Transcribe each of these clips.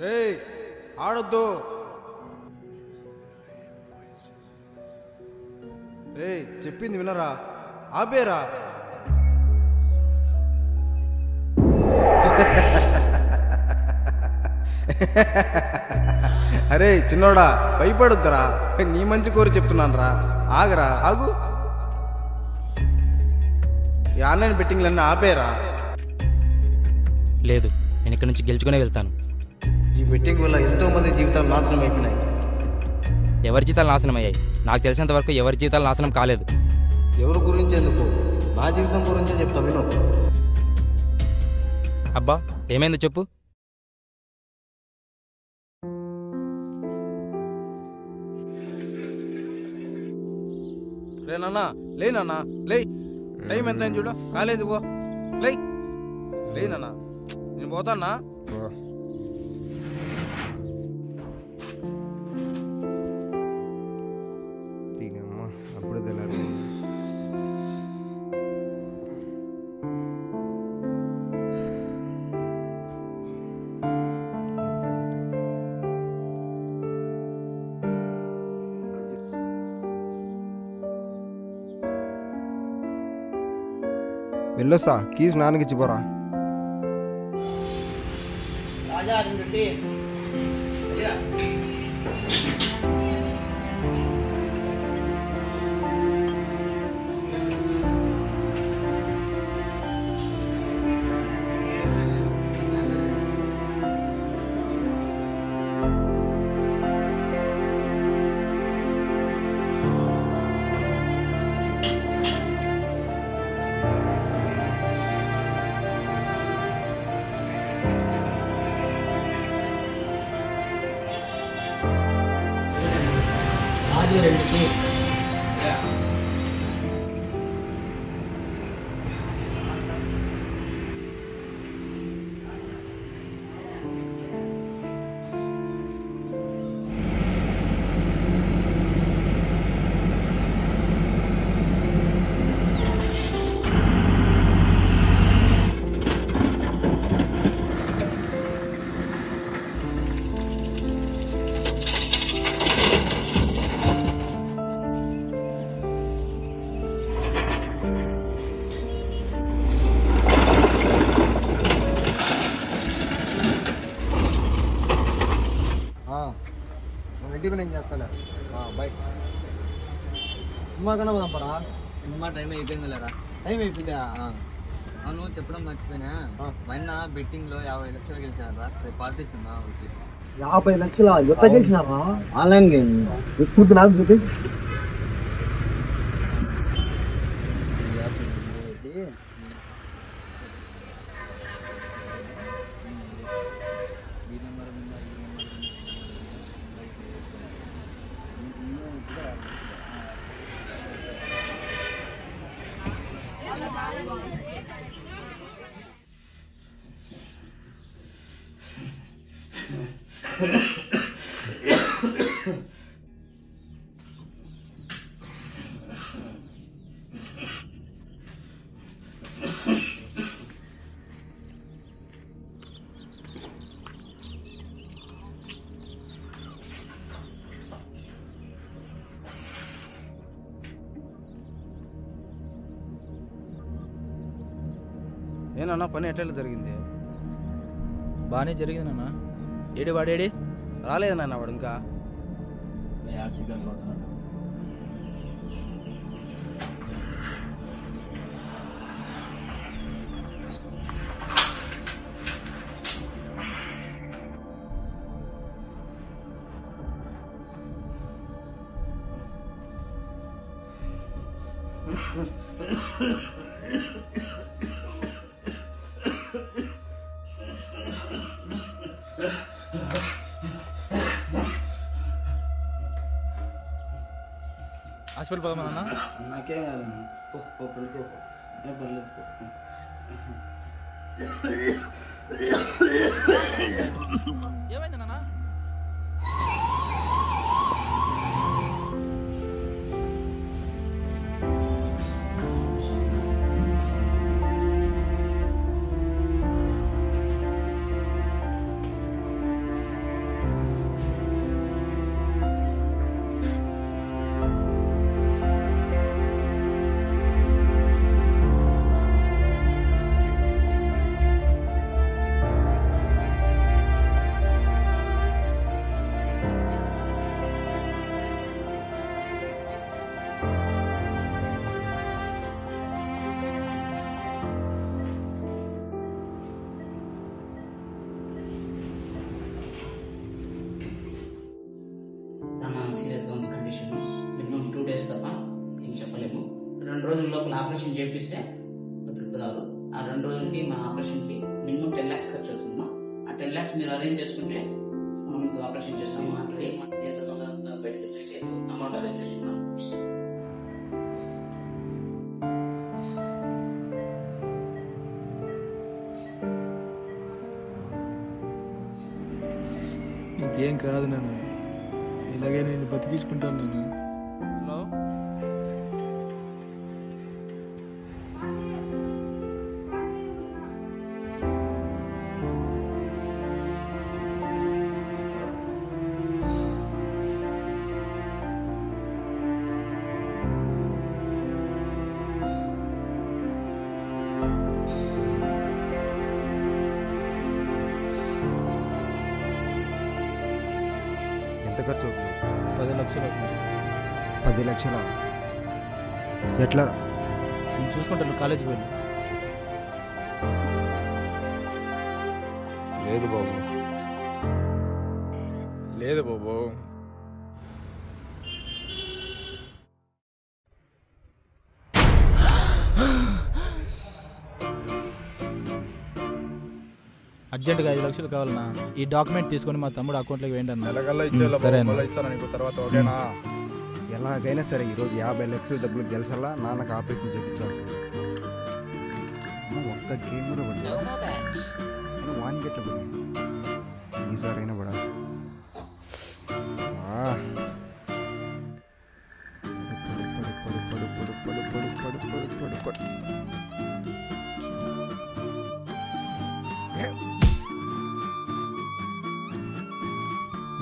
రేయ్ ఆడొద్దు. రేయ్ చెప్పింది వినరా, ఆపేరా. అరే చిన్నోడా భయపడొద్దురా, నీ మంచి కోరి చెప్తున్నాను రా. ఆగరా, ఆగు. ఈ ఆన్లైన్ బెట్టింగ్లన్నీ ఆపేరా. లేదు, నేను ఇక్కడి నుంచి గెలుచుకునే వెళ్తాను. ఈ బెట్టింగ్ వల్ల ఎంతో మంది జీవితాలు నాశనం అయిపోయినాయి. ఎవరి జీతాలు నాశనం అయ్యాయి? నాకు తెలిసినంత వరకు ఎవరి జీతాలు నాశనం కాలేదు. ఎవరి గురించి ఎందుకు, నా జీవితం గురించే చెప్తా విను. అబ్బా ఏమైందో చెప్పు. రే నాన్న, లే నాన్న, లే. టైం ఎంత అయింది చూడు, కాలేజీ పో. లే లే నాన్న, నేను పోతానా. అప్పుడు తెల్లారు. వెళ్ళొస్తా, కీస్ నాన్నకి ఇచ్చిపోరా. ఇంటికి నేను చేస్తాను. బాయ్. సినిమా కన్నా పోదాంపరా. సినిమా టైం అయిపోయింది లేరా. టైం అయిపోయిందా? అవును చెప్పడం మర్చిపోయినా, మొన్న బెట్టింగ్ లో 50 లక్షలు గెలిచారా. రేపు పార్టీస్ ఉందా? 50 లక్షల ఎంత గెలిచినారా? ఆన్లైన్ గేమ్ చూద్దు, నాకు చూపి. ఏనన్నా పని ఎట్లా జరిగింది? బాగానే జరిగింది నాన్న. ఏడి వాడేడి? రాలేదు నాన్న వాడు ఇంకా. హాస్పిటల్ పోదామా నాన్న? నాకేం కాదు, ఏం పర్లేదు. ఏమైంది నాన్న? కండిషన్. మినిమం 2 days తప్ప ఏం చెప్పలేము. 2 రోజుల లోపల ఆపరేషన్ చేపిస్తే బతుకుతారు. ఆ 2 రోజులకి మన ఆపరేషన్కి మినిమం 10 lakhs ఖర్చు అవుతుందా. ఆ 10 lakhs మీరు అరేంజ్ చేసుకుంటే మనకు ఆపరేషన్ చేస్తాము. మాట్లాడి ఎంత తొందరగా బయటకు వచ్చేసి అమౌంట్ అరేంజ్ చేసుకున్నాం. నీకేం కాదు నాన్న, ఇలాగే నేను బతికించుకుంటాను నేను. హలో ఎంత ఖర్చు అవుతుంది? 10 లక్షలు అవుతుంది. 10 లక్షల? ఎట్లా? నేను చూసుకుంటాను, కాలేజీకి వెళ్ళి. లేదు బాబు. లేదు బాబు. అర్జెంటుగా 5 లక్షలు కావాలన్నా. ఈ డాక్యుమెంట్ తీసుకొని మా తమ్ముడు అకౌంట్లోకి వేయండి అన్న. నెలకల్లా ఇచ్చేయాలి సరే బాబు, అన్న. మళ్ళీ ఇస్తాను నీకు తర్వాత, ఓకేనా? ఎలాగైనా సరే ఈరోజు 50 లక్షలు డబ్బులు గెలిచాలా, నాన్నకు ఆపరేషన్ చేయించాల్సింది. ఒక్క గేమ్ కూడా పడదు, వానికి ఎట్లా పడింది? ఈసారైనా పడాలి.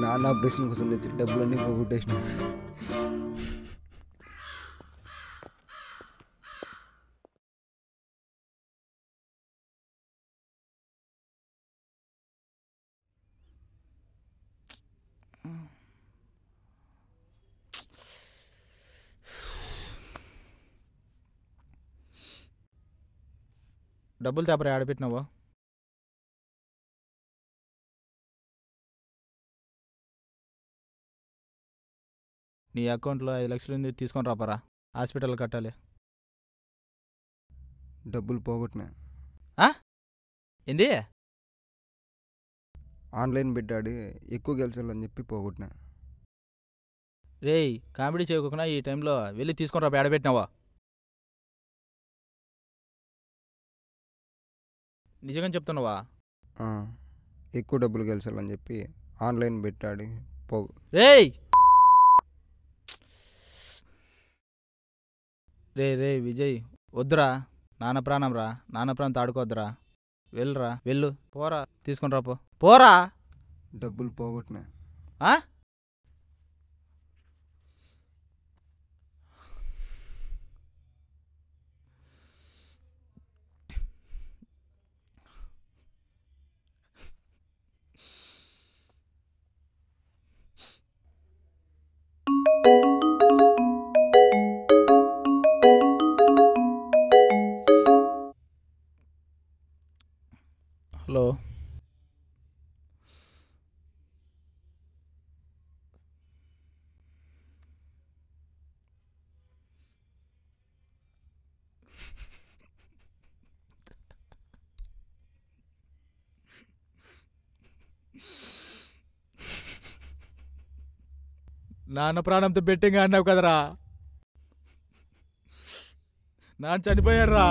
నాన్న ఆపరేషన్ కోసం తెచ్చి డబ్బులన్నీ పోగొట్టేసిన. డబ్బులు తేపరా ఆడపెట్టినావో? నీ అకౌంట్లో 5 లక్షలు ఉంది, తీసుకొని రాపరా. హాస్పిటల్ కట్టాలి. డబ్బులు పోగొట్టినా. ఏంది? ఆన్లైన్ పెట్టాడు, ఎక్కువ గెలిచాలని చెప్పి పోగొట్టినా. రేయ్, కామెడీ చేయకుండా ఈ టైంలో వెళ్ళి తీసుకొని రా. ఆడపెట్టినావా? నిజంగా చెప్తున్నావా? ఎక్కువ డబ్బులు గెలిచాలని చెప్పి ఆన్లైన్ పెట్టాడు. రేయ్ రే విజయ్, వద్దురా. నాన్న ప్రాణం రా. నాన్న ప్రాణంతో ఆడుకోవద్దురా. వెళ్ళురా, వెళ్ళు. పోరా, తీసుకొని రా. పోరా. డబ్బులు పోగొట్టినా. హలో, నాన్న ప్రాణంతో బెట్టింగ్ ఆడినావు కదరా. నాన్న చనిపోయారా.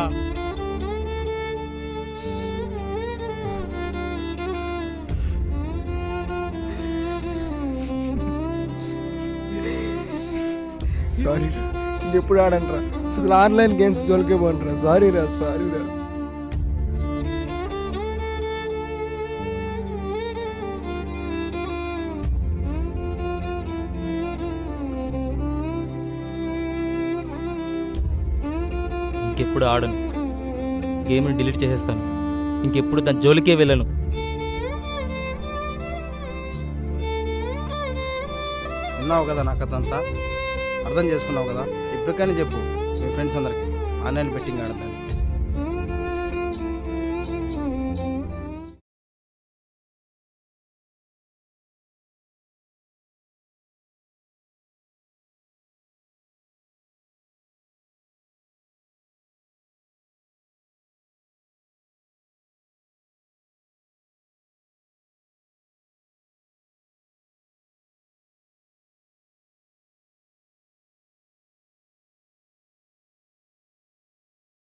సారీ రా, ఇంకెప్పుడు ఆడనరా. అసలు ఆన్లైన్ గేమ్స్ జోలికే పోనరా. సారీ రా. ఇంకెప్పుడు ఆడను. గేమ్ని డిలీట్ చేసేస్తాను. ఇంకెప్పుడు దాని జోలికే వెళ్ళను. విన్నావు కదా నా కథ అంతా, అర్థం చేసుకున్నావు కదా. ఇప్పటికైనా చెప్పు మీ ఫ్రెండ్స్ అందరికి ఆన్లైన్ బెట్టింగ్ ఆడతాను.